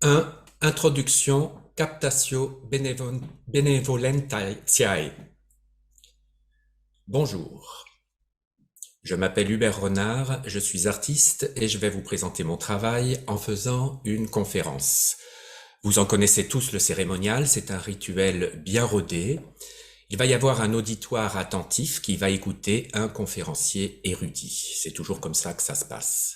1. Introduction Captatio Benevolentiae. Bonjour, je m'appelle Hubert Renard, je suis artiste et je vais vous présenter mon travail en faisant une conférence. Vous en connaissez tous le cérémonial, c'est un rituel bien rodé. Il va y avoir un auditoire attentif qui va écouter un conférencier érudit. C'est toujours comme ça que ça se passe.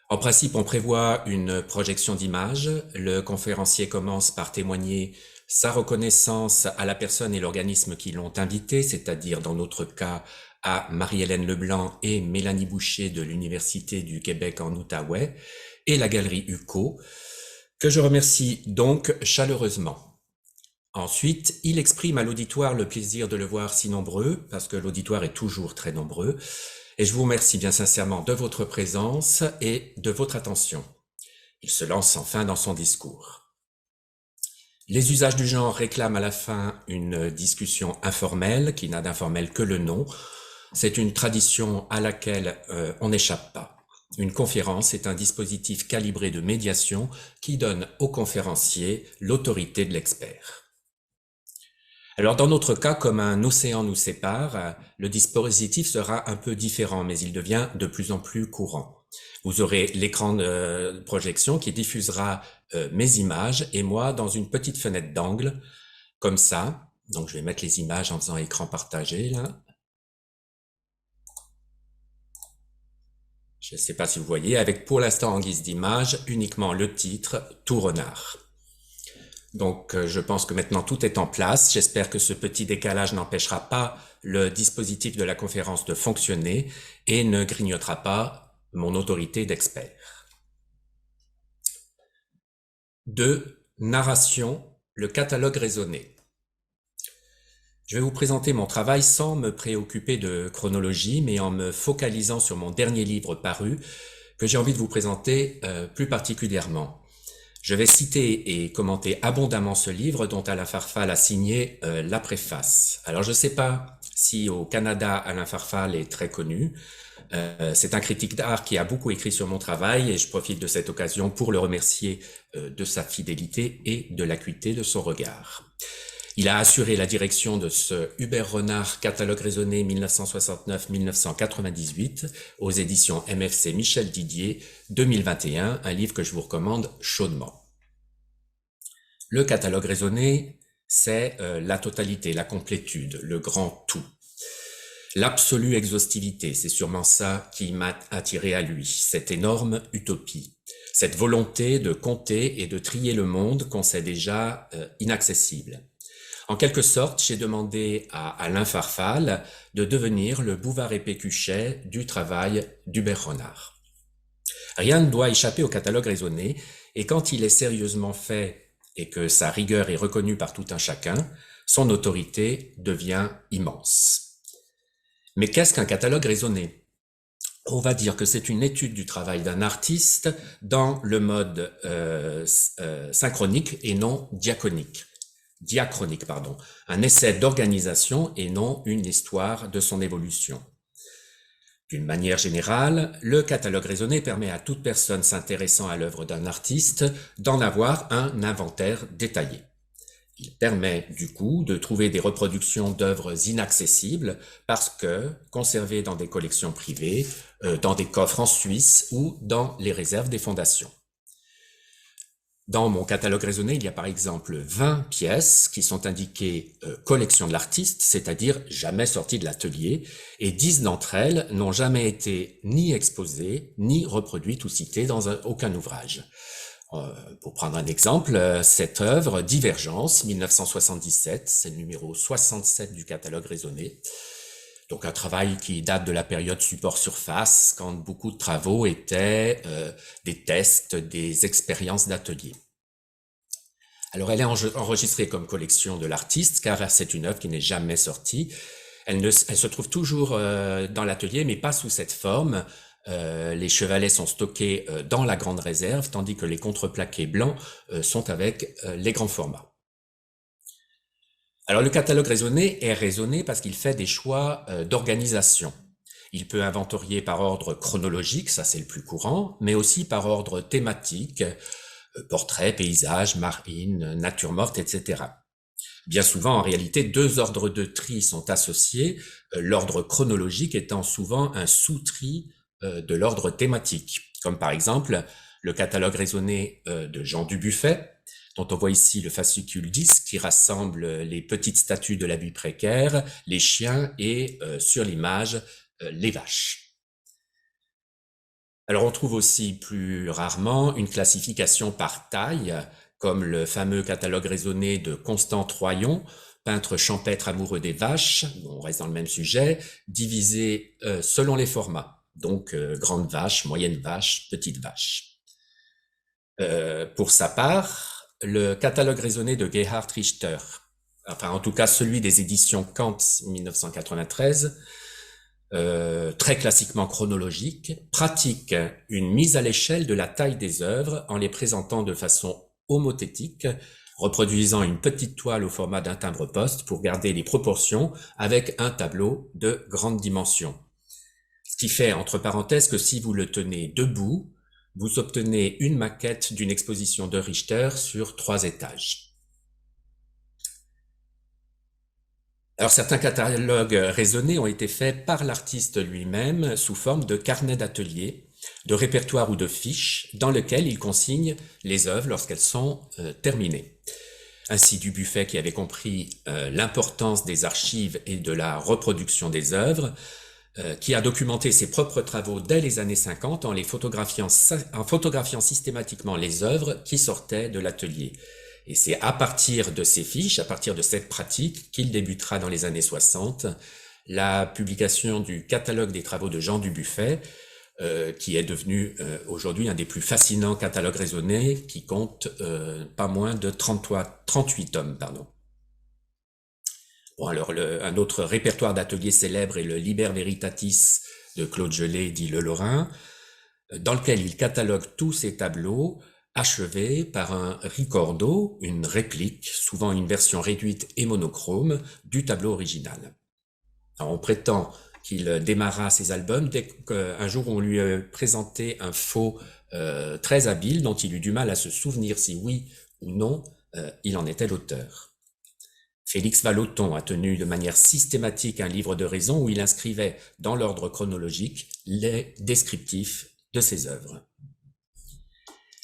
En principe, on prévoit une projection d'image. Le conférencier commence par témoigner sa reconnaissance à la personne et l'organisme qui l'ont invité, c'est-à-dire dans notre cas à Marie-Hélène Leblanc et Mélanie Boucher de l'Université du Québec en Outaouais et la Galerie UCO, que je remercie donc chaleureusement. Ensuite, il exprime à l'auditoire le plaisir de le voir si nombreux, parce que l'auditoire est toujours très nombreux, et je vous remercie bien sincèrement de votre présence et de votre attention. Il se lance enfin dans son discours. Les usages du genre réclament à la fin une discussion informelle, qui n'a d'informel que le nom. C'est une tradition à laquelle on n'échappe pas. Une conférence est un dispositif calibré de médiation qui donne au conférencier l'autorité de l'expert. Alors dans notre cas, comme un océan nous sépare, le dispositif sera un peu différent, mais il devient de plus en plus courant. Vous aurez l'écran de projection qui diffusera mes images et moi dans une petite fenêtre d'angle, comme ça. Donc je vais mettre les images en faisant écran partagé là. Je ne sais pas si vous voyez, avec pour l'instant en guise d'image uniquement le titre « Tout renard ». Donc je pense que maintenant tout est en place. J'espère que ce petit décalage n'empêchera pas le dispositif de la conférence de fonctionner et ne grignotera pas mon autorité d'expert. 2. Narration, le catalogue raisonné. Je vais vous présenter mon travail sans me préoccuper de chronologie, mais en me focalisant sur mon dernier livre paru, que j'ai envie de vous présenter plus particulièrement. Je vais citer et commenter abondamment ce livre dont Alain Farfal a signé la préface. Alors je ne sais pas si au Canada Alain Farfal est très connu. C'est un critique d'art qui a beaucoup écrit sur mon travail et je profite de cette occasion pour le remercier de sa fidélité et de l'acuité de son regard. Il a assuré la direction de ce Hubert Renard catalogue raisonné 1969-1998 aux éditions MFC Michel Didier 2021, un livre que je vous recommande chaudement. Le catalogue raisonné, c'est la totalité, la complétude, le grand tout. L'absolue exhaustivité, c'est sûrement ça qui m'a attiré à lui, cette énorme utopie, cette volonté de compter et de trier le monde qu'on sait déjà inaccessible. En quelque sorte, j'ai demandé à Alain Farfal de devenir le Bouvard et Pécuchet du travail d'Hubert Renard. Rien ne doit échapper au catalogue raisonné, et quand il est sérieusement fait et que sa rigueur est reconnue par tout un chacun, son autorité devient immense. Mais qu'est-ce qu'un catalogue raisonné ? On va dire que c'est une étude du travail d'un artiste dans le mode synchronique et non diachronique, un essai d'organisation et non une histoire de son évolution. D'une manière générale, le catalogue raisonné permet à toute personne s'intéressant à l'œuvre d'un artiste d'en avoir un inventaire détaillé. Il permet du coup de trouver des reproductions d'œuvres inaccessibles parce que conservées dans des collections privées, dans des coffres en Suisse ou dans les réserves des fondations. Dans mon catalogue raisonné, il y a par exemple 20 pièces qui sont indiquées collection de l'artiste, c'est-à-dire jamais sorties de l'atelier, et 10 d'entre elles n'ont jamais été ni exposées, ni reproduites ou citées dans aucun ouvrage. Pour prendre un exemple, cette œuvre, Divergence, 1977, c'est le numéro 67 du catalogue raisonné. Donc un travail qui date de la période support-surface, quand beaucoup de travaux étaient des tests, des expériences d'atelier. Alors elle est enregistrée comme collection de l'artiste, car c'est une œuvre qui n'est jamais sortie. Elle se trouve toujours dans l'atelier, mais pas sous cette forme. Les chevalets sont stockés dans la grande réserve, tandis que les contreplaqués blancs sont avec les grands formats. Alors le catalogue raisonné est raisonné parce qu'il fait des choix d'organisation. Il peut inventorier par ordre chronologique, ça c'est le plus courant, mais aussi par ordre thématique, portraits, paysages, marines, nature morte, etc. Bien souvent, en réalité, deux ordres de tri sont associés, l'ordre chronologique étant souvent un sous-tri de l'ordre thématique, comme par exemple le catalogue raisonné de Jean Dubuffet, dont on voit ici le fascicule 10 qui rassemble les petites statues de la vie précaire, les chiens et sur l'image, les vaches. Alors on trouve aussi plus rarement une classification par taille, comme le fameux catalogue raisonné de Constant Troyon, peintre champêtre amoureux des vaches, on reste dans le même sujet, divisé selon les formats, donc grande vache, moyenne vache, petite vache. Pour sa part, le catalogue raisonné de Gerhard Richter, enfin en tout cas celui des éditions Kant 1993, très classiquement chronologique, pratique une mise à l'échelle de la taille des œuvres en les présentant de façon homothétique, reproduisant une petite toile au format d'un timbre-poste pour garder les proportions avec un tableau de grande dimension. Ce qui fait, entre parenthèses, que si vous le tenez debout, vous obtenez une maquette d'une exposition de Richter sur 3 étages. Alors certains catalogues raisonnés ont été faits par l'artiste lui-même sous forme de carnet d'atelier, de répertoire ou de fiches dans lequel il consigne les œuvres lorsqu'elles sont terminées. Ainsi Dubuffet, qui avait compris l'importance des archives et de la reproduction des œuvres, qui a documenté ses propres travaux dès les années 50 en photographiant systématiquement les œuvres qui sortaient de l'atelier. Et c'est à partir de ces fiches, à partir de cette pratique, qu'il débutera dans les années 60 la publication du catalogue des travaux de Jean Dubuffet, qui est devenu aujourd'hui un des plus fascinants catalogues raisonnés, qui compte pas moins de 38 tomes. Bon, alors un autre répertoire d'ateliers célèbre est le Liber Veritatis de Claude Gelée, dit Le Lorrain, dans lequel il catalogue tous ses tableaux, achevés par un ricordo, une réplique, souvent une version réduite et monochrome, du tableau original. Alors, on prétend qu'il démarra ses albums dès qu'un jour on lui a présenté un faux très habile dont il eut du mal à se souvenir si oui ou non il en était l'auteur. Félix Vallotton a tenu de manière systématique un livre de raison où il inscrivait dans l'ordre chronologique les descriptifs de ses œuvres.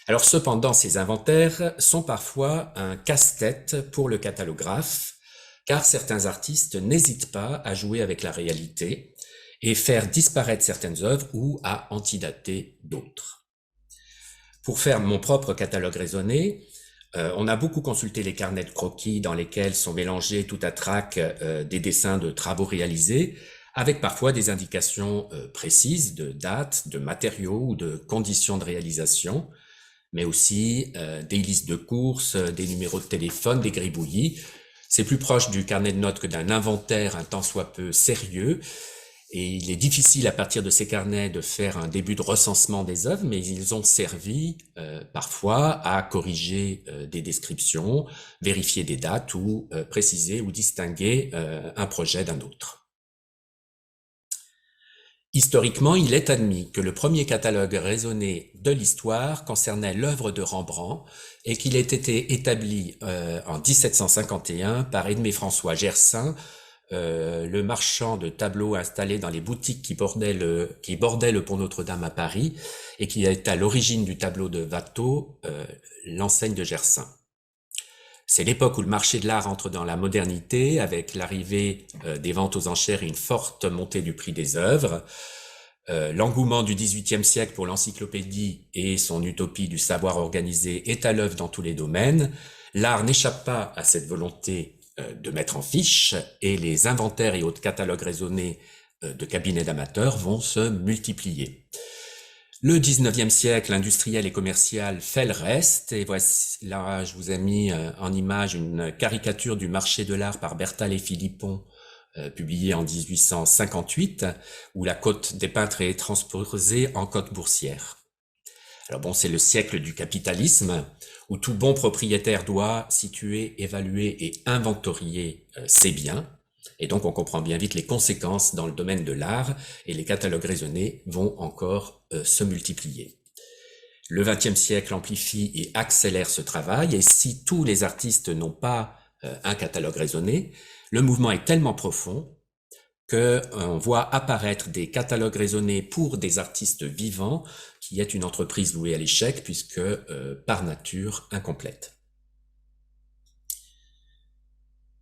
Alors cependant, ces inventaires sont parfois un casse-tête pour le catalographe, car certains artistes n'hésitent pas à jouer avec la réalité et faire disparaître certaines œuvres ou à antidater d'autres. Pour faire mon propre catalogue raisonné, on a beaucoup consulté les carnets de croquis dans lesquels sont mélangés tout à trac des dessins de travaux réalisés, avec parfois des indications précises de dates, de matériaux ou de conditions de réalisation, mais aussi des listes de courses, des numéros de téléphone, des gribouillis. C'est plus proche du carnet de notes que d'un inventaire un tant soit peu sérieux, et il est difficile à partir de ces carnets de faire un début de recensement des œuvres, mais ils ont servi parfois à corriger des descriptions, vérifier des dates ou préciser ou distinguer un projet d'un autre. Historiquement, il est admis que le premier catalogue raisonné de l'histoire concernait l'œuvre de Rembrandt et qu'il ait été établi en 1751 par Aimé-François Gersaint, le marchand de tableaux installé dans les boutiques qui bordaient le pont Notre-Dame à Paris et qui est à l'origine du tableau de Watteau, l'enseigne de Gersaint. C'est l'époque où le marché de l'art entre dans la modernité avec l'arrivée des ventes aux enchères et une forte montée du prix des œuvres. L'engouement du XVIIIe siècle pour l'encyclopédie et son utopie du savoir organisé est à l'œuvre dans tous les domaines. L'art n'échappe pas à cette volonté de mettre en fiche et les inventaires et autres catalogues raisonnés de cabinets d'amateurs vont se multiplier. Le 19e siècle industriel et commercial fait le reste, et voici, là je vous ai mis en image une caricature du marché de l'art par Bertal et Philippon, publiée en 1858, où la cote des peintres est transposée en cote boursière. Alors bon, c'est le siècle du capitalisme, où tout bon propriétaire doit situer, évaluer et inventorier ses biens. Et donc, on comprend bien vite les conséquences dans le domaine de l'art et les catalogues raisonnés vont encore se multiplier. Le XXe siècle amplifie et accélère ce travail, et si tous les artistes n'ont pas un catalogue raisonné, le mouvement est tellement profond qu'on voit apparaître des catalogues raisonnés pour des artistes vivants, qui est une entreprise vouée à l'échec, puisque par nature incomplète.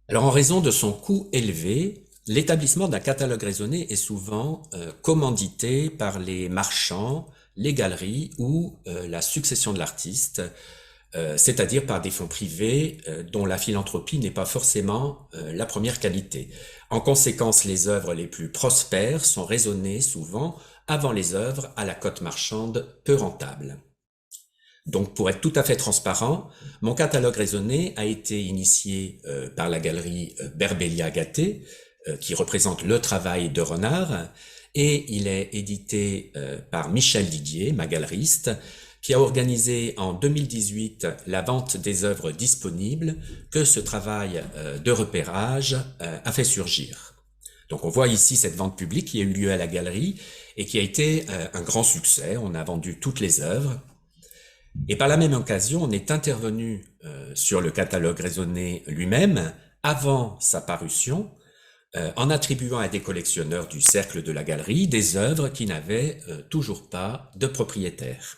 Alors en raison de son coût élevé, l'établissement d'un catalogue raisonné est souvent commandité par les marchands, les galeries ou la succession de l'artiste, c'est-à-dire par des fonds privés dont la philanthropie n'est pas forcément la première qualité. En conséquence, les œuvres les plus prospères sont raisonnées souvent avant les œuvres à la cote marchande peu rentable. Donc, pour être tout à fait transparent, mon catalogue raisonné a été initié par la galerie Berbélia-Gatté, qui représente le travail de Renard, et il est édité par Michel Didier, ma galeriste, qui a organisé en 2018 la vente des œuvres disponibles que ce travail de repérage a fait surgir. Donc on voit ici cette vente publique qui a eu lieu à la galerie et qui a été un grand succès. On a vendu toutes les œuvres. Et par la même occasion, on est intervenu sur le catalogue raisonné lui-même avant sa parution, en attribuant à des collectionneurs du cercle de la galerie des œuvres qui n'avaient toujours pas de propriétaire.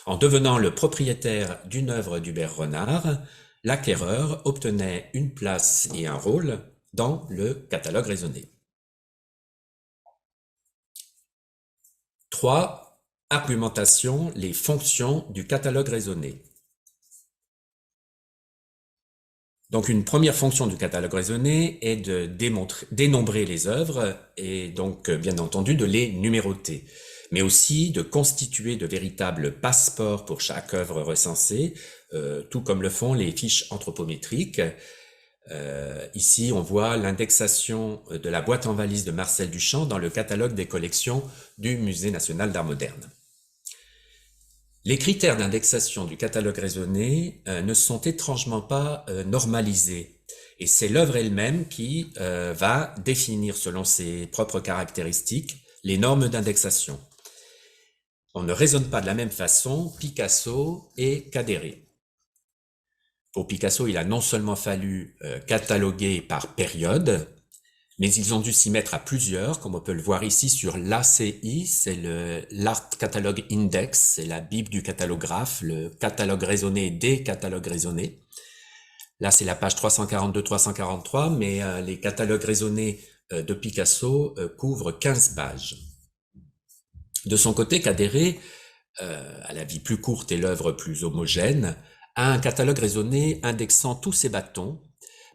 En devenant le propriétaire d'une œuvre d'Hubert Renard, l'acquéreur obtenait une place et un rôle dans le catalogue raisonné. 3. Argumentation, les fonctions du catalogue raisonné. Donc une première fonction du catalogue raisonné est de dénombrer les œuvres et donc bien entendu de les numéroter, mais aussi de constituer de véritables passeports pour chaque œuvre recensée, tout comme le font les fiches anthropométriques. Ici, on voit l'indexation de la boîte en valise de Marcel Duchamp dans le catalogue des collections du Musée national d'art moderne. Les critères d'indexation du catalogue raisonné ne sont étrangement pas normalisés, et c'est l'œuvre elle-même qui va définir selon ses propres caractéristiques les normes d'indexation. On ne raisonne pas de la même façon Picasso et Cadéré. Pour Picasso, il a non seulement fallu cataloguer par période, mais ils ont dû s'y mettre à plusieurs, comme on peut le voir ici sur l'ACI, c'est l'Art Catalogue Index, c'est la Bible du catalographe, le catalogue raisonné des catalogues raisonnés. Là, c'est la page 342-343, mais les catalogues raisonnés de Picasso couvrent 15 pages. De son côté, Cadéré, à la vie plus courte et l'œuvre plus homogène, a un catalogue raisonné indexant tous ses bâtons,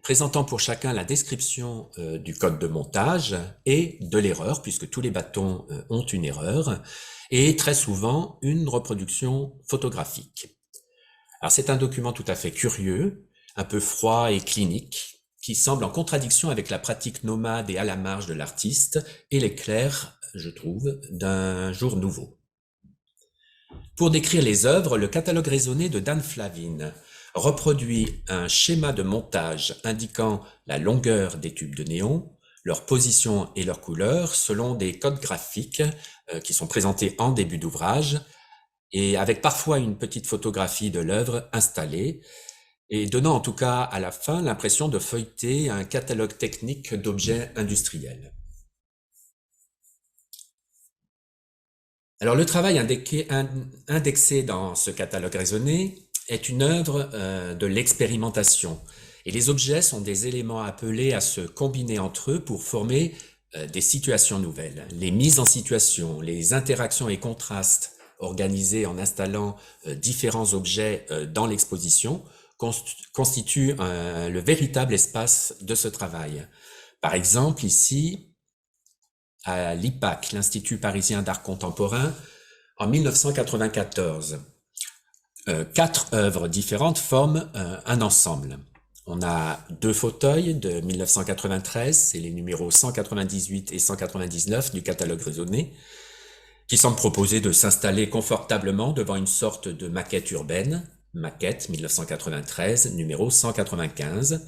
présentant pour chacun la description du code de montage et de l'erreur, puisque tous les bâtons ont une erreur, et très souvent une reproduction photographique. Alors c'est un document tout à fait curieux, un peu froid et clinique, qui semble en contradiction avec la pratique nomade et à la marge de l'artiste, et l'éclair, je trouve, d'un jour nouveau. Pour décrire les œuvres, le catalogue raisonné de Dan Flavin reproduit un schéma de montage indiquant la longueur des tubes de néon, leur position et leur couleur selon des codes graphiques qui sont présentés en début d'ouvrage et avec parfois une petite photographie de l'œuvre installée et donnant en tout cas à la fin l'impression de feuilleter un catalogue technique d'objets industriels. Alors le travail indexé dans ce catalogue raisonné est une œuvre de l'expérimentation et les objets sont des éléments appelés à se combiner entre eux pour former des situations nouvelles. Les mises en situation, les interactions et contrastes organisés en installant différents objets dans l'exposition constituent le véritable espace de ce travail. Par exemple, ici, à l'IPAC, l'Institut parisien d'art contemporain, en 1994. 4 œuvres différentes forment un ensemble. On a 2 fauteuils de 1993, c'est les numéros 198 et 199 du catalogue raisonné, qui semblent proposer de s'installer confortablement devant une sorte de maquette urbaine, maquette 1993, numéro 195,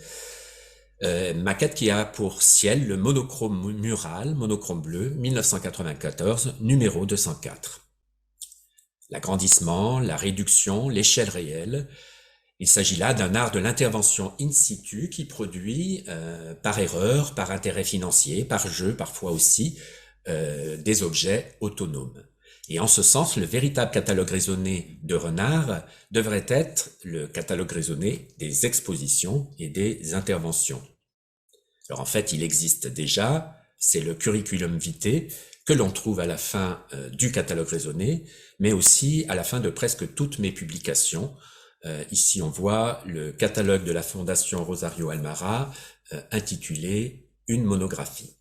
maquette qui a pour ciel le monochrome mural, monochrome bleu, 1994, numéro 204. L'agrandissement, la réduction, l'échelle réelle. Il s'agit là d'un art de l'intervention in situ qui produit, par erreur, par intérêt financier, par jeu parfois aussi, des objets autonomes. Et en ce sens, le véritable catalogue raisonné de Renard devrait être le catalogue raisonné des expositions et des interventions. Alors en fait, il existe déjà, c'est le curriculum vitae que l'on trouve à la fin du catalogue raisonné, mais aussi à la fin de presque toutes mes publications. Ici, on voit le catalogue de la Fondation Rosario Almara intitulé « Une monographie ».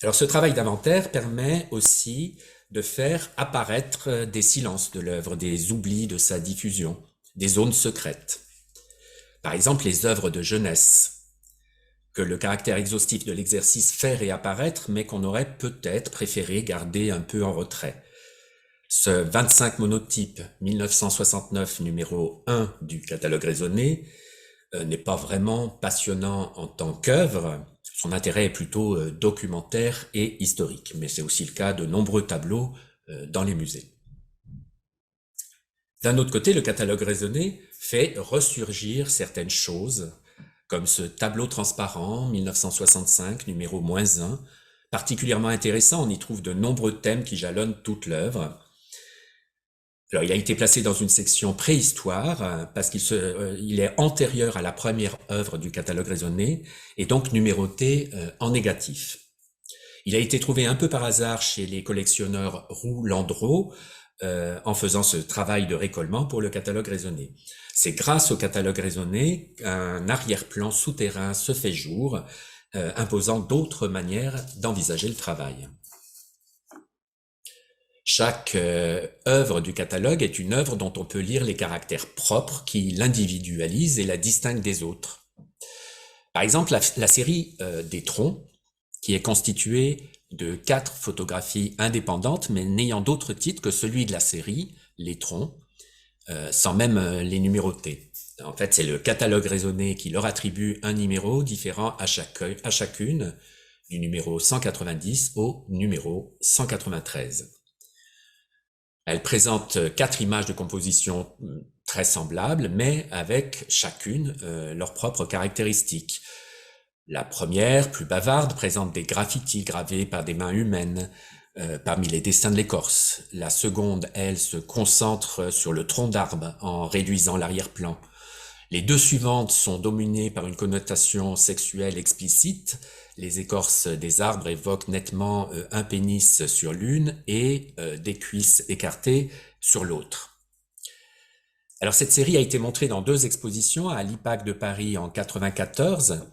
Alors ce travail d'inventaire permet aussi de faire apparaître des silences de l'œuvre, des oublis de sa diffusion, des zones secrètes. Par exemple, les œuvres de jeunesse, que le caractère exhaustif de l'exercice fait réapparaître, mais qu'on aurait peut-être préféré garder un peu en retrait. Ce 25 monotype 1969 numéro 1 du catalogue raisonné n'est pas vraiment passionnant en tant qu'œuvre. Son intérêt est plutôt documentaire et historique, mais c'est aussi le cas de nombreux tableaux dans les musées. D'un autre côté, le catalogue raisonné fait ressurgir certaines choses, comme ce tableau transparent 1965 numéro -1, particulièrement intéressant. On y trouve de nombreux thèmes qui jalonnent toute l'œuvre. Alors, il a été placé dans une section préhistoire parce qu'il est antérieur à la première œuvre du catalogue raisonné et donc numéroté en négatif. Il a été trouvé un peu par hasard chez les collectionneurs Roux-Landreau en faisant ce travail de récollement pour le catalogue raisonné. C'est grâce au catalogue raisonné qu'un arrière-plan souterrain se fait jour, imposant d'autres manières d'envisager le travail. Chaque œuvre du catalogue est une œuvre dont on peut lire les caractères propres qui l'individualisent et la distinguent des autres. Par exemple, la série des troncs, qui est constituée de 4 photographies indépendantes, mais n'ayant d'autre titre que celui de la série, les troncs, sans même les numéroter. En fait, c'est le catalogue raisonné qui leur attribue un numéro différent à chacune, du numéro 190 au numéro 193. Elle présente 4 images de composition très semblables, mais avec chacune leurs propres caractéristiques. La première, plus bavarde, présente des graffitis gravés par des mains humaines parmi les dessins de l'écorce. La seconde, elle, se concentre sur le tronc d'arbre en réduisant l'arrière-plan. Les deux suivantes sont dominées par une connotation sexuelle explicite. Les écorces des arbres évoquent nettement un pénis sur l'une et des cuisses écartées sur l'autre. Alors cette série a été montrée dans 2 expositions à l'IPAC de Paris en 1994,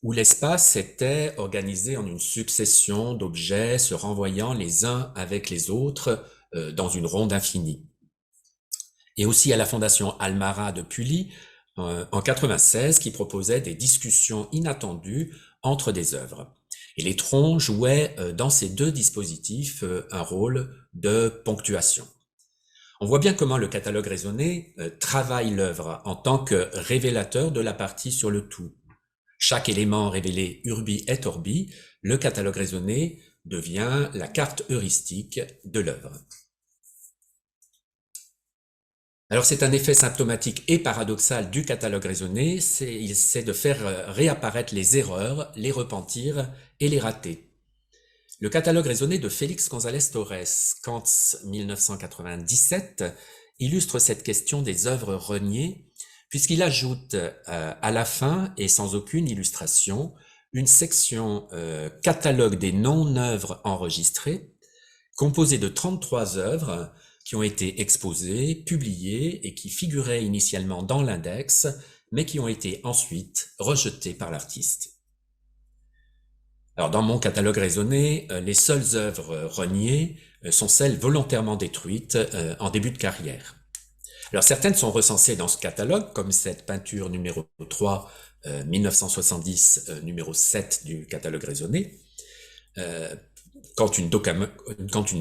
où l'espace était organisé en une succession d'objets se renvoyant les uns avec les autres dans une ronde infinie. Et aussi à la Fondation Almara de Pully en 1996, qui proposait des discussions inattendues entre des œuvres. Et les troncs jouaient dans ces 2 dispositifs un rôle de ponctuation. On voit bien comment le catalogue raisonné travaille l'œuvre en tant que révélateur de la partie sur le tout. Chaque élément révélé urbi et orbi, le catalogue raisonné devient la carte heuristique de l'œuvre. Alors c'est un effet symptomatique et paradoxal du catalogue raisonné, c'est de faire réapparaître les erreurs, les repentirs et les ratés. Le catalogue raisonné de Félix González Torres, Kantz 1997, illustre cette question des œuvres reniées, puisqu'il ajoute à la fin, et sans aucune illustration, une section catalogue des non-œuvres enregistrées, composée de 33 œuvres qui ont été exposées, publiées et qui figuraient initialement dans l'index, mais qui ont été ensuite rejetées par l'artiste. Alors dans mon catalogue raisonné, les seules œuvres reniées sont celles volontairement détruites en début de carrière. Alors certaines sont recensées dans ce catalogue, comme cette peinture numéro 3, 1970, numéro 7 du catalogue raisonné, quand une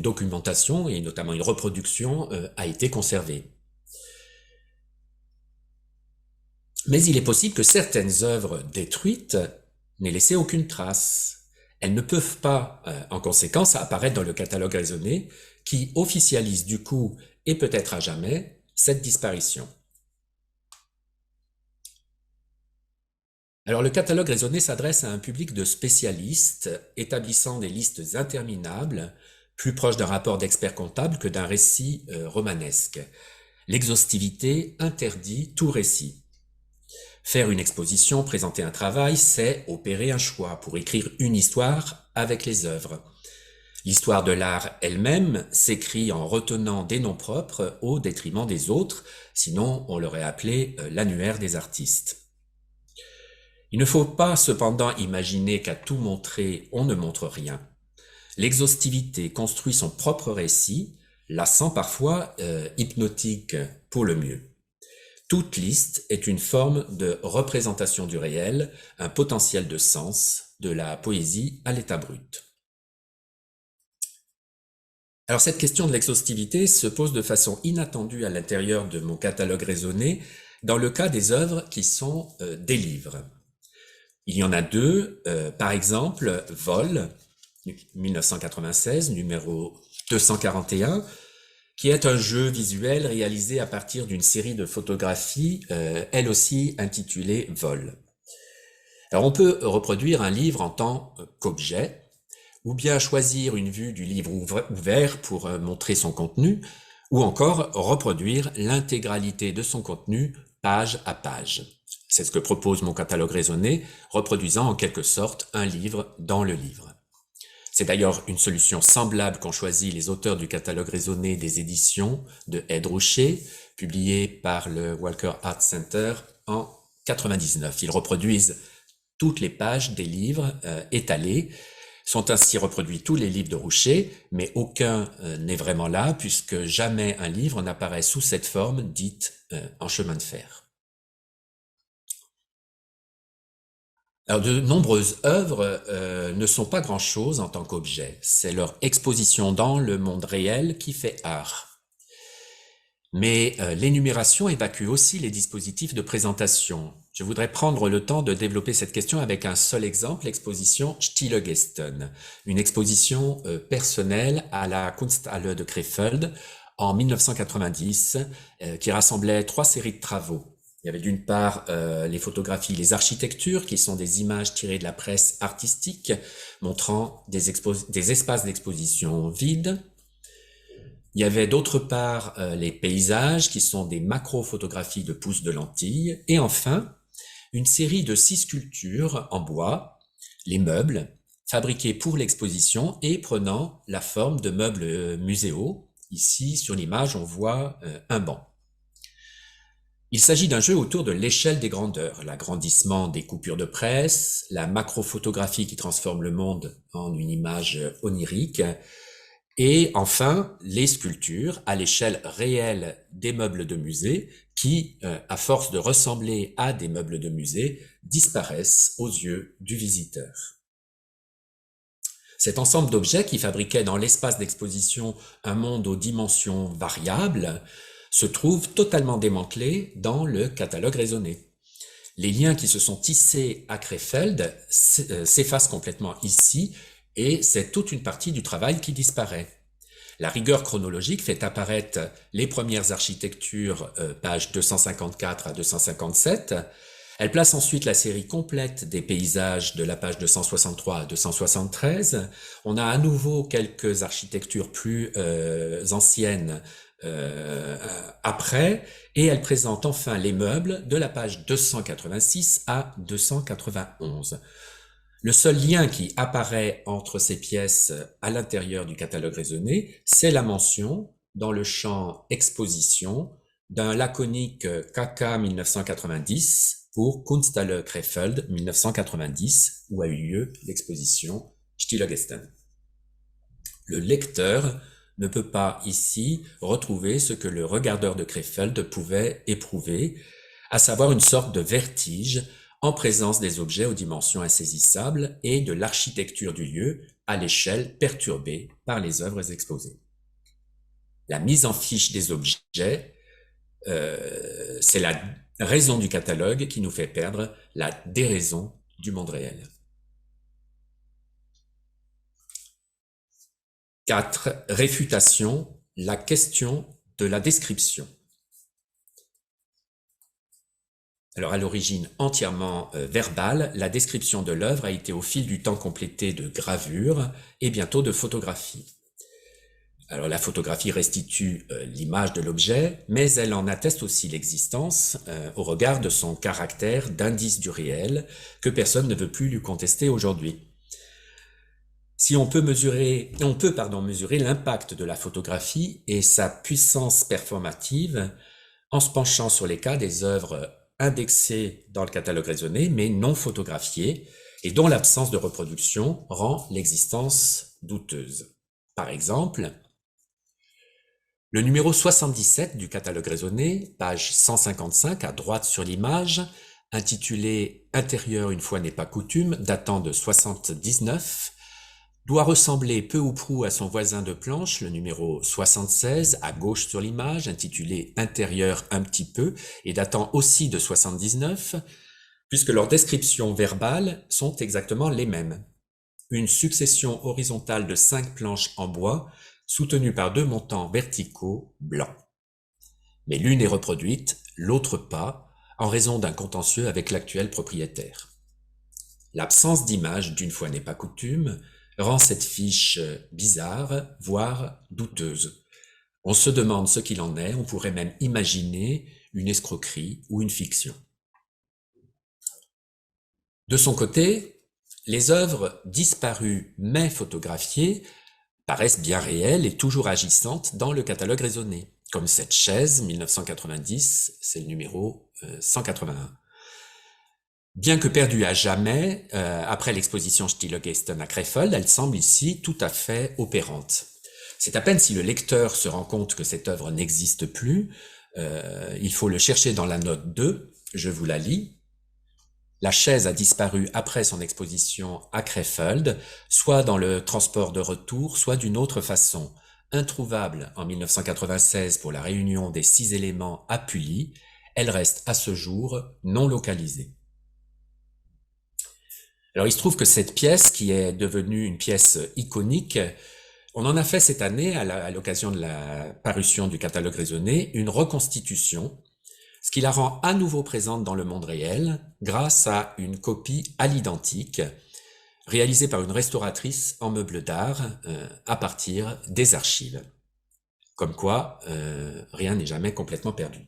documentation, et notamment une reproduction, a été conservée. Mais il est possible que certaines œuvres détruites n'aient laissé aucune trace. Elles ne peuvent pas, en conséquence, apparaître dans le catalogue raisonné, qui officialise du coup, et peut-être à jamais, cette disparition. Alors le catalogue raisonné s'adresse à un public de spécialistes établissant des listes interminables, plus proches d'un rapport d'expert comptable que d'un récit romanesque. L'exhaustivité interdit tout récit. Faire une exposition, présenter un travail, c'est opérer un choix pour écrire une histoire avec les œuvres. L'histoire de l'art elle-même s'écrit en retenant des noms propres au détriment des autres, sinon on l'aurait appelé l'annuaire des artistes. Il ne faut pas cependant imaginer qu'à tout montrer, on ne montre rien. L'exhaustivité construit son propre récit, lassant parfois, hypnotique pour le mieux. Toute liste est une forme de représentation du réel, un potentiel de sens, de la poésie à l'état brut. Alors cette question de l'exhaustivité se pose de façon inattendue à l'intérieur de mon catalogue raisonné dans le cas des œuvres qui sont des livres. Il y en a deux, par exemple, Vol, 1996, numéro 241, qui est un jeu visuel réalisé à partir d'une série de photographies, elle aussi intitulée Vol. Alors on peut reproduire un livre en tant qu'objet, ou bien choisir une vue du livre ouvert pour montrer son contenu, ou encore reproduire l'intégralité de son contenu page à page. C'est ce que propose mon catalogue raisonné, reproduisant en quelque sorte un livre dans le livre. C'est d'ailleurs une solution semblable qu'ont choisi les auteurs du catalogue raisonné des éditions de Ed Ruscha, publié par le Walker Art Center en 1999. Ils reproduisent toutes les pages des livres étalés. Sont ainsi reproduits tous les livres de Ruscha, mais aucun n'est vraiment là, puisque jamais un livre n'apparaît sous cette forme dite en chemin de fer. Alors, de nombreuses œuvres ne sont pas grand-chose en tant qu'objet. C'est leur exposition dans le monde réel qui fait art. Mais l'énumération évacue aussi les dispositifs de présentation. Je voudrais prendre le temps de développer cette question avec un seul exemple, l'exposition Stillegesten, une exposition personnelle à la Kunsthalle de Krefeld en 1990, qui rassemblait 3 séries de travaux. Il y avait d'une part les photographies, les architectures, qui sont des images tirées de la presse artistique, montrant des espaces d'exposition vides. Il y avait d'autre part les paysages, qui sont des macro-photographies de pousses de lentilles. Et enfin, une série de 6 sculptures en bois, les meubles, fabriqués pour l'exposition et prenant la forme de meubles muséaux. Ici, sur l'image, on voit un banc. Il s'agit d'un jeu autour de l'échelle des grandeurs, l'agrandissement des coupures de presse, la macrophotographie qui transforme le monde en une image onirique, et enfin les sculptures à l'échelle réelle des meubles de musée qui, à force de ressembler à des meubles de musée, disparaissent aux yeux du visiteur. Cet ensemble d'objets qui fabriquait dans l'espace d'exposition un monde aux dimensions variables se trouve totalement démantelé dans le catalogue raisonné. Les liens qui se sont tissés à Krefeld s'effacent complètement ici et c'est toute une partie du travail qui disparaît. La rigueur chronologique fait apparaître les premières architectures, pages 254 à 257. Elle place ensuite la série complète des paysages de la page 263 à 273. On a à nouveau quelques architectures plus anciennes après, et elle présente enfin les meubles de la page 286 à 291. Le seul lien qui apparaît entre ces pièces à l'intérieur du catalogue raisonné, c'est la mention dans le champ exposition d'un laconique KK 1990 pour Kunsthalle Krefeld 1990 où a eu lieu l'exposition Stillegesten. Le lecteur ne peut pas ici retrouver ce que le regardeur de Krefeld pouvait éprouver, à savoir une sorte de vertige en présence des objets aux dimensions insaisissables et de l'architecture du lieu à l'échelle perturbée par les œuvres exposées. La mise en fiche des objets, c'est la raison du catalogue qui nous fait perdre la déraison du monde réel. 4. Réfutation, la question de la description. Alors à l'origine entièrement verbale, la description de l'œuvre a été au fil du temps complétée de gravures et bientôt de photographies. Alors la photographie restitue l'image de l'objet, mais elle en atteste aussi l'existence au regard de son caractère d'indice du réel que personne ne veut plus lui contester aujourd'hui. Si on peut mesurer l'impact de la photographie et sa puissance performative en se penchant sur les cas des œuvres indexées dans le catalogue raisonné mais non photographiées et dont l'absence de reproduction rend l'existence douteuse. Par exemple, le numéro 77 du catalogue raisonné, page 155 à droite sur l'image, intitulé « Intérieur une fois n'est pas coutume », datant de 79, doit ressembler peu ou prou à son voisin de planche, le numéro 76, à gauche sur l'image, intitulé « Intérieur un petit peu » et datant aussi de 79, puisque leurs descriptions verbales sont exactement les mêmes. Une succession horizontale de 5 planches en bois, soutenues par 2 montants verticaux blancs. Mais l'une est reproduite, l'autre pas, en raison d'un contentieux avec l'actuel propriétaire. L'absence d'image d'une fois n'est pas coutume rend cette fiche bizarre, voire douteuse. On se demande ce qu'il en est, on pourrait même imaginer une escroquerie ou une fiction. De son côté, les œuvres disparues mais photographiées paraissent bien réelles et toujours agissantes dans le catalogue raisonné, comme cette chaise 1990, c'est le numéro 181. Bien que perdue à jamais, après l'exposition Stille-Gesten à Krefeld, elle semble ici tout à fait opérante. C'est à peine si le lecteur se rend compte que cette œuvre n'existe plus, il faut le chercher dans la note 2, je vous la lis. La chaise a disparu après son exposition à Krefeld, soit dans le transport de retour, soit d'une autre façon. Introuvable en 1996 pour la réunion des 6 éléments à Pully, elle reste à ce jour non localisée. Alors il se trouve que cette pièce, qui est devenue une pièce iconique, on en a fait cette année, à l'occasion de la parution du catalogue raisonné, une reconstitution, ce qui la rend à nouveau présente dans le monde réel, grâce à une copie à l'identique, réalisée par une restauratrice en meubles d'art à partir des archives. Comme quoi, rien n'est jamais complètement perdu.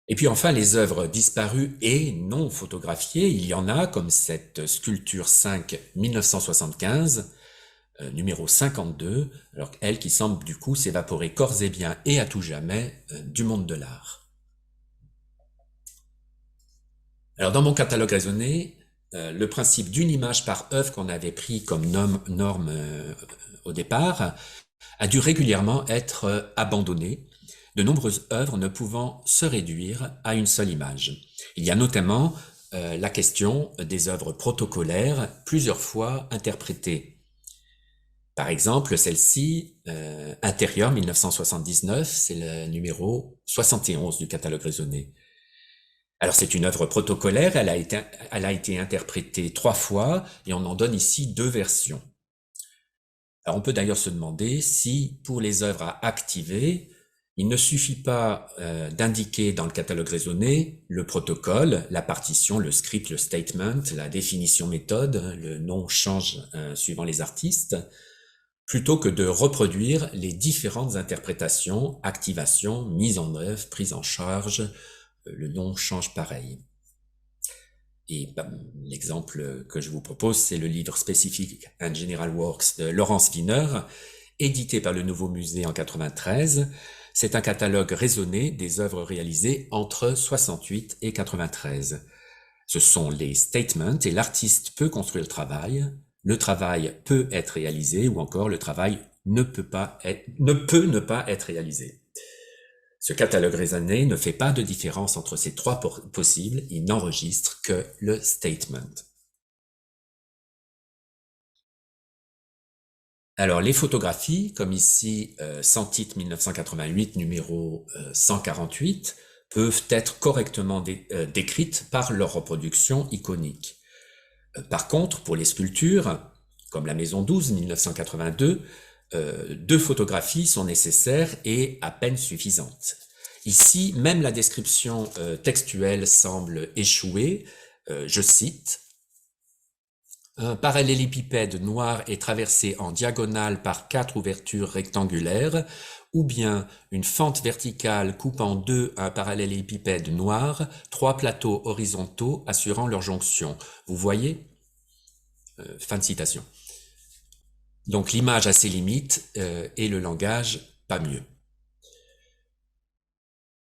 Et puis enfin, les œuvres disparues et non photographiées, il y en a, comme cette sculpture 5 1975, numéro 52, alors elle qui semble du coup s'évaporer corps et biens et à tout jamais du monde de l'art. Alors dans mon catalogue raisonné, le principe d'une image par œuvre qu'on avait pris comme norme au départ a dû régulièrement être abandonné, de nombreuses œuvres ne pouvant se réduire à une seule image. Il y a notamment la question des œuvres protocolaires plusieurs fois interprétées. Par exemple, celle-ci, Intérieur 1979, c'est le numéro 71 du catalogue raisonné. Alors c'est une œuvre protocolaire, elle a été interprétée 3 fois et on en donne ici 2 versions. Alors on peut d'ailleurs se demander si, pour les œuvres à activer, il ne suffit pas d'indiquer dans le catalogue raisonné le protocole, la partition, le script, le statement, la définition méthode, le nom change suivant les artistes, plutôt que de reproduire les différentes interprétations, activations, mise en œuvre, prise en charge, le nom change pareil. Et l'exemple que je vous propose, c'est le livre Specific and General Works de Laurence Wiener, édité par le Nouveau Musée en 93. C'est un catalogue raisonné des œuvres réalisées entre 68 et 93. Ce sont les statements et l'artiste peut construire le travail peut être réalisé ou encore le travail ne peut ne pas être réalisé. Ce catalogue raisonné ne fait pas de différence entre ces 3 possibles, il n'enregistre que le statement. Alors les photographies, comme ici sans titre 1988, numéro 148, peuvent être correctement décrites par leur reproduction iconique. Par contre, pour les sculptures, Comme la Maison 12, 1982, 2 photographies sont nécessaires et à peine suffisantes. Ici, même la description textuelle semble échouer. Je cite: un parallélépipède noir est traversé en diagonale par 4 ouvertures rectangulaires, ou bien une fente verticale coupe en deux un parallélépipède noir, 3 plateaux horizontaux assurant leur jonction. Vous voyez ? Fin de citation. Donc l'image a ses limites et le langage pas mieux.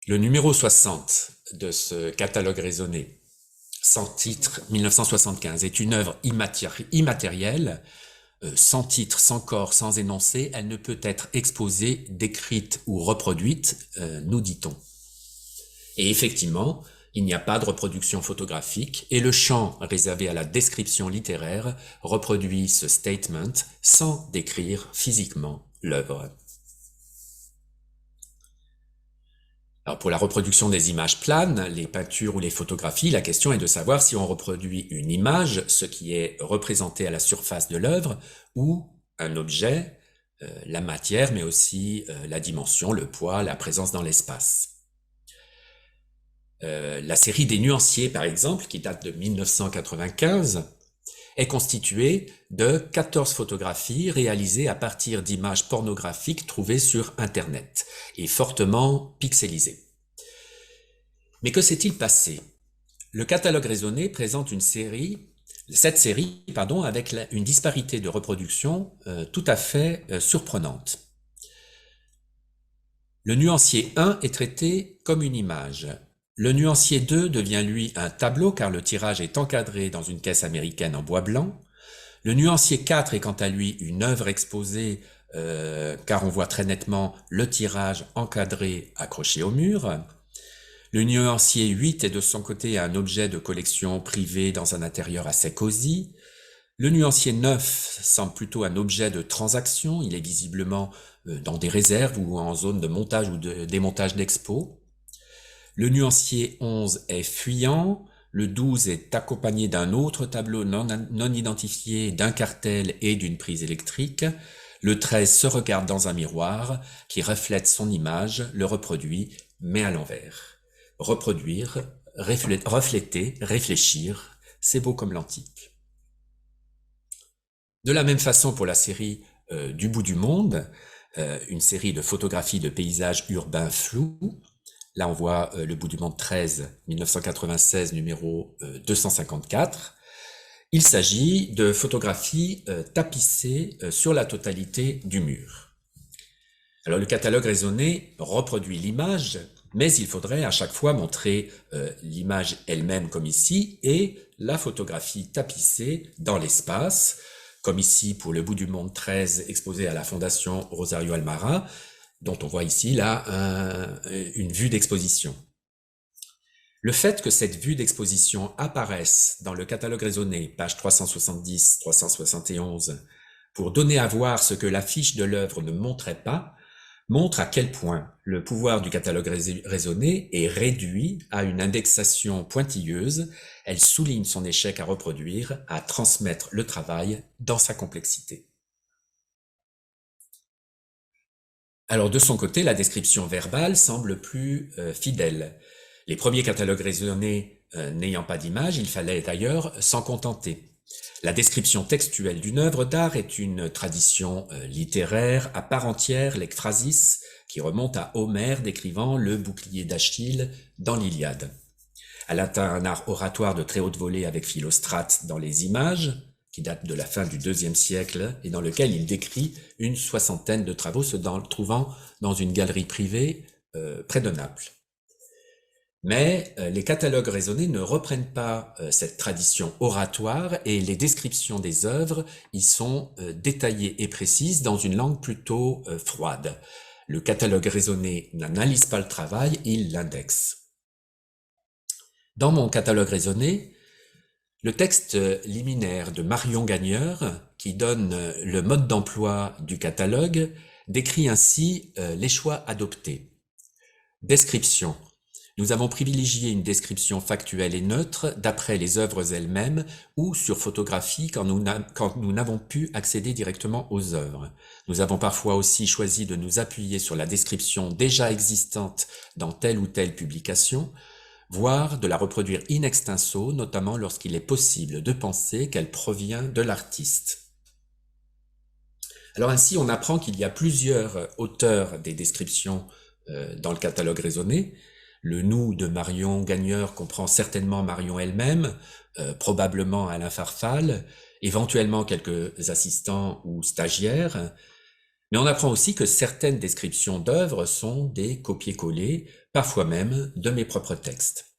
Le numéro 60 de ce catalogue raisonné, sans titre 1975, est une œuvre immatérielle, sans titre, sans corps, sans énoncé. Elle ne peut être exposée, décrite ou reproduite, nous dit-on. Et effectivement, il n'y a pas de reproduction photographique et le champ réservé à la description littéraire reproduit ce statement sans décrire physiquement l'œuvre. Alors pour la reproduction des images planes, les peintures ou les photographies, la question est de savoir si on reproduit une image, ce qui est représenté à la surface de l'œuvre, ou un objet, la matière, mais aussi la dimension, le poids, la présence dans l'espace. La série des nuanciers, par exemple, qui date de 1995, est constituée de 14 photographies réalisées à partir d'images pornographiques trouvées sur Internet et fortement pixelisées. Mais que s'est-il passé? Le catalogue raisonné présente cette série, avec une disparité de reproduction tout à fait surprenante. Le nuancier 1 est traité comme une image. Le nuancier 2 devient lui un tableau car le tirage est encadré dans une caisse américaine en bois blanc. Le nuancier 4 est quant à lui une œuvre exposée car on voit très nettement le tirage encadré accroché au mur. Le nuancier 8 est de son côté un objet de collection privée dans un intérieur assez cosy. Le nuancier 9 semble plutôt un objet de transaction, il est visiblement dans des réserves ou en zone de montage ou de démontage d'expo. Le nuancier 11 est fuyant, le 12 est accompagné d'un autre tableau non identifié, d'un cartel et d'une prise électrique. Le 13 se regarde dans un miroir qui reflète son image, le reproduit, mais à l'envers. Reproduire, refléter, réfléchir, c'est beau comme l'antique. De la même façon pour la série du bout du monde, une série de photographies de paysages urbains flous. Là, on voit le bout du monde 13, 1996, numéro 254. Il s'agit de photographies tapissées sur la totalité du mur. Alors, le catalogue raisonné reproduit l'image, mais il faudrait à chaque fois montrer l'image elle-même comme ici et la photographie tapissée dans l'espace, comme ici pour le bout du monde 13 exposé à la Fondation Rosario Almara, dont on voit ici là une vue d'exposition. Le fait que cette vue d'exposition apparaisse dans le catalogue raisonné, page 370-371, pour donner à voir ce que l'affiche de l'œuvre ne montrait pas, montre à quel point le pouvoir du catalogue raisonné est réduit à une indexation pointilleuse. Elle souligne son échec à reproduire, à transmettre le travail dans sa complexité. Alors de son côté, la description verbale semble plus fidèle. Les premiers catalogues raisonnés n'ayant pas d'image, il fallait d'ailleurs s'en contenter. La description textuelle d'une œuvre d'art est une tradition littéraire à part entière, l'ekphrasis, qui remonte à Homère décrivant le bouclier d'Achille dans l'Iliade. Elle atteint un art oratoire de très haute volée avec Philostrate dans les images, qui date de la fin du IIe siècle et dans lequel il décrit une soixantaine de travaux se trouvant dans une galerie privée près de Naples. Mais les catalogues raisonnés ne reprennent pas cette tradition oratoire et les descriptions des œuvres y sont détaillées et précises dans une langue plutôt froide. Le catalogue raisonné n'analyse pas le travail, il l'indexe. Dans mon catalogue raisonné, le texte liminaire de Marion Gagneur, qui donne le mode d'emploi du catalogue, décrit ainsi les choix adoptés. Description. Nous avons privilégié une description factuelle et neutre d'après les œuvres elles-mêmes ou sur photographie quand nous n'avons pu accéder directement aux œuvres. Nous avons parfois aussi choisi de nous appuyer sur la description déjà existante dans telle ou telle publication, voire de la reproduire in extenso, notamment lorsqu'il est possible de penser qu'elle provient de l'artiste. Alors ainsi, on apprend qu'il y a plusieurs auteurs des descriptions dans le catalogue raisonné. Le nous de Marion Gagneur comprend certainement Marion elle-même, probablement Alain Farfal, éventuellement quelques assistants ou stagiaires, mais on apprend aussi que certaines descriptions d'œuvres sont des copier-coller, parfois même de mes propres textes.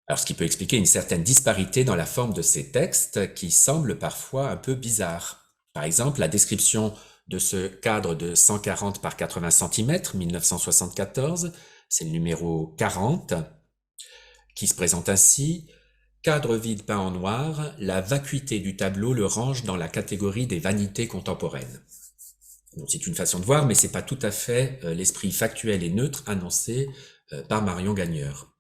Alors ce qui peut expliquer une certaine disparité dans la forme de ces textes qui semblent parfois un peu bizarres. Par exemple, la description de ce cadre de 140 par 80 cm, 1974, c'est le numéro 40, qui se présente ainsi. Cadre vide peint en noir, la vacuité du tableau le range dans la catégorie des vanités contemporaines. C'est une façon de voir, mais c'est pas tout à fait l'esprit factuel et neutre annoncé par Marion Gagneur.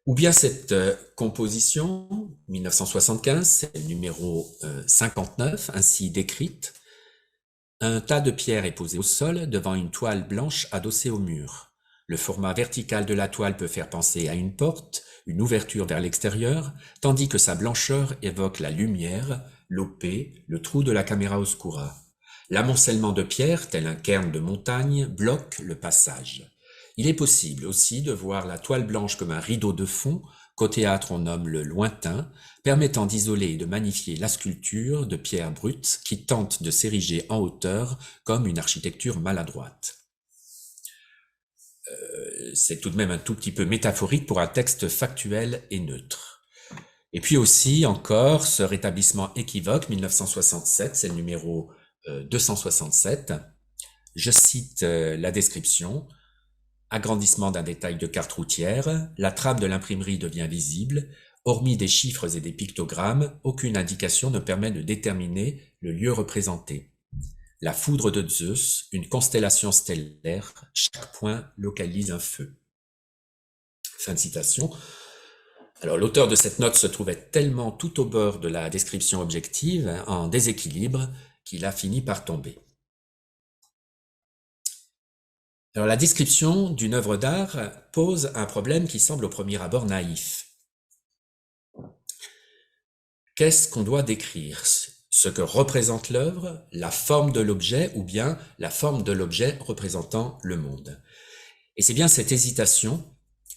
Ou bien cette composition, 1975, c'est le numéro 59, ainsi décrite. Un tas de pierres est posé au sol devant une toile blanche adossée au mur. Le format vertical de la toile peut faire penser à une porte, une ouverture vers l'extérieur, tandis que sa blancheur évoque la lumière, l'OP, le trou de la caméra oscura. L'amoncellement de pierres, tel un cairn de montagne, bloque le passage. Il est possible aussi de voir la toile blanche comme un rideau de fond, qu'au théâtre on nomme le lointain, permettant d'isoler et de magnifier la sculpture de pierres brutes qui tente de s'ériger en hauteur comme une architecture maladroite. C'est tout de même un tout petit peu métaphorique pour un texte factuel et neutre. Et puis aussi encore ce rétablissement équivoque, 1967, c'est le numéro 267. Je cite la description. Agrandissement d'un détail de carte routière, la trame de l'imprimerie devient visible. Hormis des chiffres et des pictogrammes, aucune indication ne permet de déterminer le lieu représenté. La foudre de Zeus, une constellation stellaire, chaque point localise un feu. Fin de citation. Alors l'auteur de cette note se trouvait tellement tout au bord de la description objective, en déséquilibre, qu'il a fini par tomber. Alors la description d'une œuvre d'art pose un problème qui semble au premier abord naïf. Qu'est-ce qu'on doit décrire? Ce que représente l'œuvre, la forme de l'objet ou bien la forme de l'objet représentant le monde? Et c'est bien cette hésitation,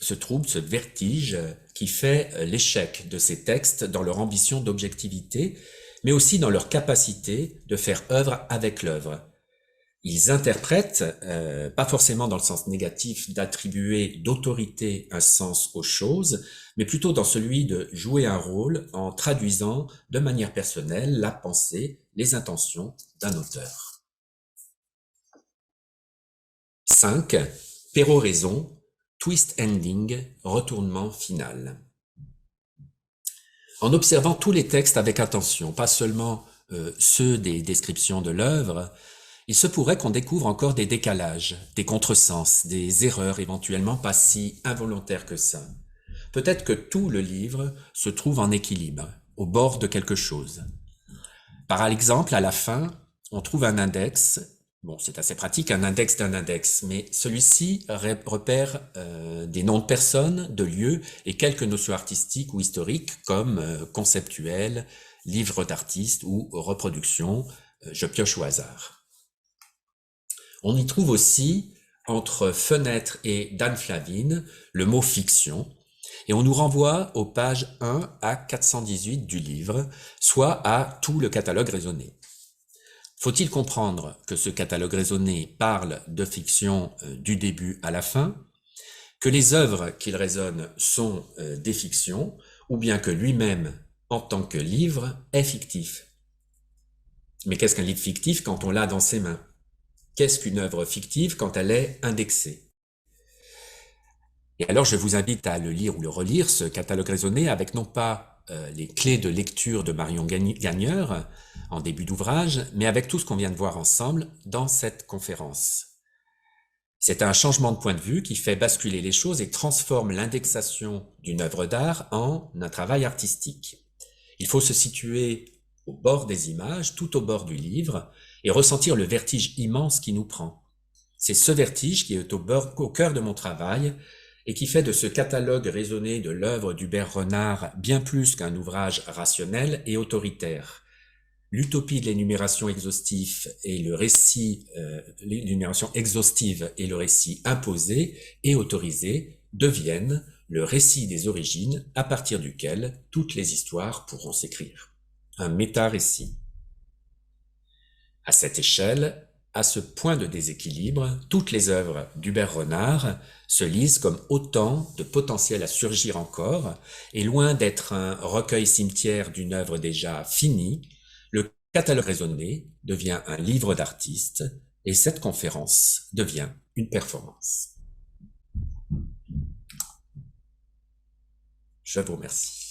ce trouble, ce vertige qui fait l'échec de ces textes dans leur ambition d'objectivité, mais aussi dans leur capacité de faire œuvre avec l'œuvre. Ils interprètent, pas forcément dans le sens négatif d'attribuer d'autorité un sens aux choses, mais plutôt dans celui de jouer un rôle en traduisant de manière personnelle la pensée, les intentions d'un auteur. 5. Péroraison, twist ending, retournement final. En observant tous les textes avec attention, pas seulement ceux des descriptions de l'œuvre, il se pourrait qu'on découvre encore des décalages, des contresens, des erreurs éventuellement pas si involontaires que ça. Peut-être que tout le livre se trouve en équilibre, au bord de quelque chose. Par exemple, à la fin, on trouve un index. Bon, c'est assez pratique, un index d'un index, mais celui-ci repère des noms de personnes, de lieux et quelques notions artistiques ou historiques comme conceptuel, livre d'artiste ou reproduction. Je pioche au hasard. On y trouve aussi, entre fenêtre et Dan Flavine, le mot fiction, et on nous renvoie aux pages 1 à 418 du livre, soit à tout le catalogue raisonné. Faut-il comprendre que ce catalogue raisonné parle de fiction du début à la fin, que les œuvres qu'il raisonne sont des fictions, ou bien que lui-même, en tant que livre, est fictif? Mais qu'est-ce qu'un livre fictif quand on l'a dans ses mains? Qu'est-ce qu'une œuvre fictive quand elle est indexée? Et alors je vous invite à le lire ou le relire, ce catalogue raisonné, avec non pas les clés de lecture de Marion Gagneur en début d'ouvrage, mais avec tout ce qu'on vient de voir ensemble dans cette conférence. C'est un changement de point de vue qui fait basculer les choses et transforme l'indexation d'une œuvre d'art en un travail artistique. Il faut se situer au bord des images, tout au bord du livre, et ressentir le vertige immense qui nous prend. C'est ce vertige qui est au cœur de mon travail et qui fait de ce catalogue raisonné de l'œuvre d'Hubert Renard bien plus qu'un ouvrage rationnel et autoritaire. L'utopie de l'énumération exhaustive et le récit, l'énumération exhaustive et le récit imposé et autorisé deviennent le récit des origines à partir duquel toutes les histoires pourront s'écrire. Un méta-récit. À cette échelle, à ce point de déséquilibre, toutes les œuvres d'Hubert Renard se lisent comme autant de potentiel à surgir encore, et loin d'être un recueil cimetière d'une œuvre déjà finie, le catalogue raisonné devient un livre d'artiste, et cette conférence devient une performance. Je vous remercie.